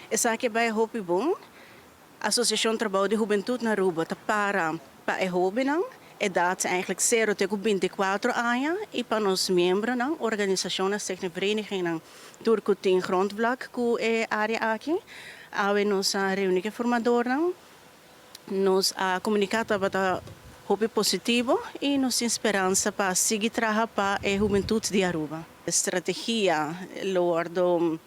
Essa aqui vai hopi bom. Associação Trabalho de Juventude na Aruba tá para a hobby não. Idade eigenlijk 0 tot 24 anos e para os membros não, organisação na vereniging não, turco tem grondvlak que é área aqui. Aí nós a reunião formador não, nos a comunicado para hobby positivo e nos esperança para seguir trabalhar para a juventude de Aruba. Estratégia lordo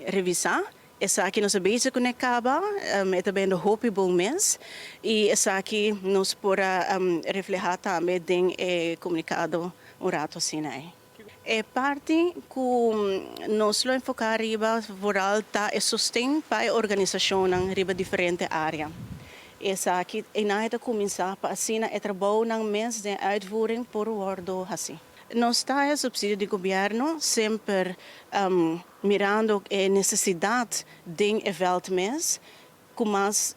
revisar. Essa aqui nós bezig com acaba, é também do hobby bom mês e essa aqui nos pora refletir também em comunicado um rato assim né. É parte que nós lo enfocar riba voral tá é sustento para a organização em riba diferente área. Essa aqui é nada começar para assim é trabalho ng mês de uitvoering por wordo assim. Nós está subsídio do governo sempre mirando a necessidade de evento mês com mais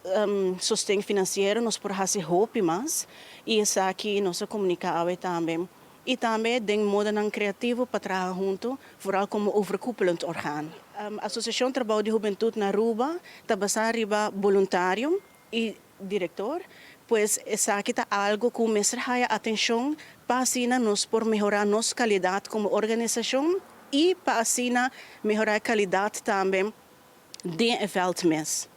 sustento financeiro nós por fazer roupa mais e essa aqui nós comunicamos também e também de modo não criativo para trabalhar junto, vooral como overkoepelend orgaan. A Associação Trabalho de Juventude na Aruba está basada riba voluntário e diretor, pois essa aqui está algo que mestre haya atenção para assim nós por melhorar nossa qualidade como organização e para assim melhorar a qualidade também de evento mês.